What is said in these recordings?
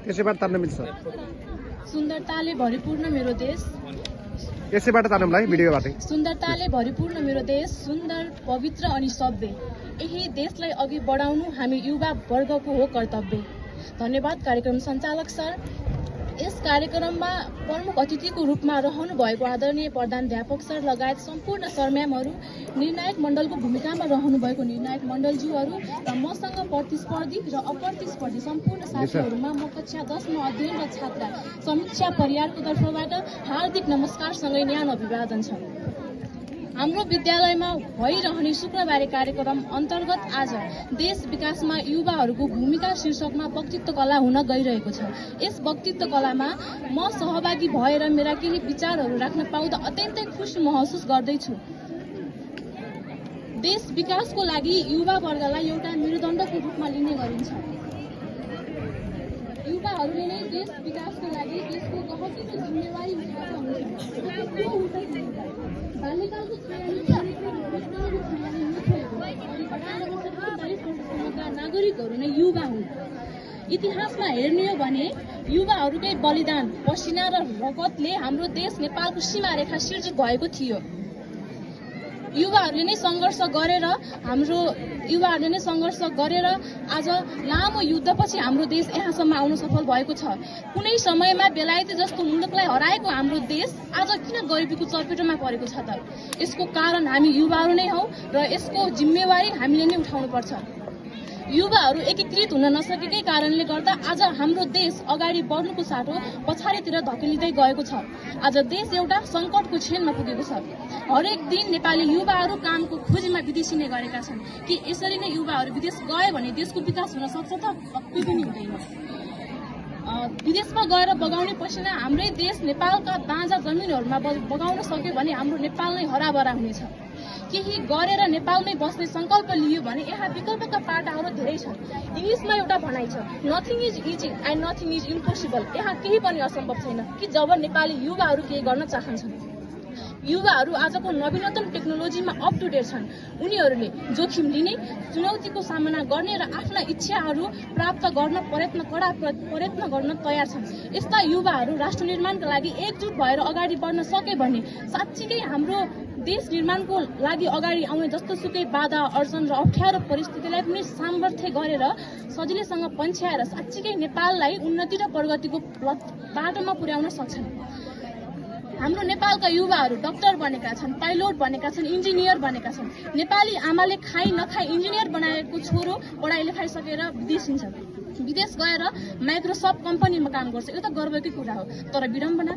यसैबाट तान्न मिल्छ। सुन्दरताले भरिपूर्ण मेरो देश, यसैबाट तान्नुलाई भिडियोबाटै। सुन्दरताले भरिपूर्ण मेरो देश, सुन्दर, पवित्र अनि सभ्य। यही देशलाई अघि बढाउनु हामी युवा वर्गको हो कर्तव्य। धन्यवाद कार्यक्रम सञ्चालक सर। यस कार्यक्रममा प्रमुख अतिथिको रूपमा रहनु भएको आदरणीय प्रधानाध्यापक सर लगायत सम्पूर्ण सरम्यामहरू, निर्णायक मण्डलको भूमिकामा रहनु भएको निर्णायक मण्डलज्यूहरू र मसँग प्रतिस्पर्धी र अप्रतिस्पर्धी सम्पूर्ण साथीहरूमा म कक्षा 10 मा अध्ययन र छात्रा समीक्षा परियारको तर्फबाट हार्दिक नमस्कारसँगै न्यानो अभिवादन छ। हाम्रो विद्यालयमा भइरहने शुक्रबारे कार्यक्रम अन्तर्गत आज देश विकासमा युवाहरूको भूमिका शीर्षकमा वक्तृत्व कला हुन गइरहेको छ। यस वक्तृत्व कलामा म सहभागी भएर मेरा केही विचारहरू राख्न पाउँदा अत्यन्तै खुसी महसुस गर्दैछु। देश विकासको लागि युवा वर्गलाई एउटा मेरुदण्डको रूपमा लिने गरिन्छ। युवाहरूले नै देश विकासको लागि देशको गहकिलो जिम्मेवारी उठाएका हुन्छन्। बाल्यकालको नागरिकहरू नै युवा हुन्। इतिहासमा हेर्ने हो भने युवाहरूकै बलिदान, पसिना र रगतले हाम्रो देश नेपालको सीमा रेखा सिर्जित भएको थियो। युवाहरूले नै सङ्घर्ष गरेर आज लामो युद्धपछि हाम्रो देश यहाँसम्म आउन सफल भएको छ। कुनै समयमा बेलायती जस्तो मुलुकलाई हराएको हाम्रो देश आज किन गरिबीको चपेटमा परेको छ त? यसको कारण हामी युवाहरू नै हौ र यसको जिम्मेवारी हामीले नै उठाउनुपर्छ। युवाहरू एकीकृत हुन नसकेकै कारणले गर्दा आज हाम्रो देश अगाडि बढ्नुको साटो पछाडितिर धकेलिँदै गएको छ। आज देश एउटा सङ्कटको क्षणमा पुगेको छ। हरेक दिन नेपाली युवाहरू कामको खोजीमा विदेशिने गरेका छन्। कि यसरी नै युवाहरू विदेश गए भने देशको विकास हुन सक्छ त? पक्कै पनि हुँदैन। विदेशमा गएर बगाउने पसिना हाम्रै देश नेपालका बाँझा जमिनहरूमा बगाउन सक्यो भने हाम्रो नेपाल नै हराभरा हुनेछ। केही गरेर नेपालमै बस्ने सङ्कल्प लियो भने यहाँ विकल्पका पाटाहरू धेरै छन्। इङ्ग्लिसमा एउटा भनाइ छ, nothing is easy and nothing is impossible. यहाँ केही पनि असम्भव छैन कि जब नेपाली युवाहरू केही गर्न चाहन्छन्। युवाहरू आजको नवीनतम टेक्नोलोजीमा अप टु डेट छन्। उनीहरूले जोखिम लिने, चुनौतीको सामना गर्ने र आफ्ना इच्छाहरू प्राप्त गर्न प्रयत्न गर्न तयार छन्। यस्ता युवाहरू राष्ट्र निर्माणका लागि एकजुट भएर अगाडि बढ्न सके भने साँच्चीकै हाम्रो देश निर्माणको लागि अगाडि आउने जस्तोसुकै बाधा, अर्जन र अप्ठ्यारो परिस्थितिलाई पनि सामर्थ्य गरेर सजिलैसँग पन्छ्याएर साँच्चीकै नेपाललाई उन्नति र प्रगतिको बाटोमा पुर्याउन सक्छन्। हाम्रो नेपालका युवाहरू डाक्टर बनेका छन्, पाइलट बनेका छन्, इन्जिनियर बनेका छन्। नेपाली आमाले खाइ नखाइ इन्जिनियर बनाएको छोरो पढाइ लेखाइ सकेर विदेश हिँड्छ। विदेश गएर माइक्रोसफ्ट कम्पनीमा काम गर्छ। यो त गर्वकै कुरा हो। तर विडम्बना,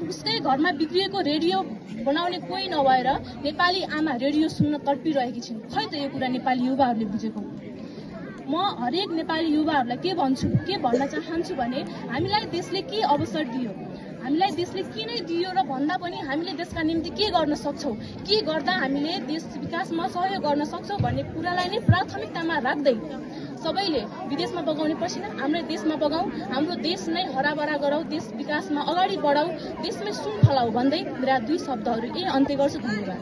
उसकै घरमा बिग्रिएको रेडियो बनाउने कोही नभएर नेपाली आमा रेडियो सुन्न तडपिरहेकी छिन्। खै त यो कुरा नेपाली युवाहरूले बुझेको? म हरेक नेपाली युवाहरूलाई के भन्न चाहन्छु भने हामीलाई देशले के अवसर दियो, हामीलाई देशले किन दियो र भन्दा पनि हामीले देशका निम्ति के गर्न सक्छौँ, के गर्दा हामीले देश विकासमा सहयोग गर्न सक्छौँ भन्ने कुरालाई नै प्राथमिकतामा राख्दै सबैले विदेशमा बगाउने पसिना हाम्रै देशमा बगाऊ, हाम्रो देश नै हराभरा गराऊ, देश विकासमा अगाडि बढाऊ, देशमै सुन फलाऊ भन्दै मेरा 2 शब्दहरू यही अन्त्य गर्छु। धन्यवाद।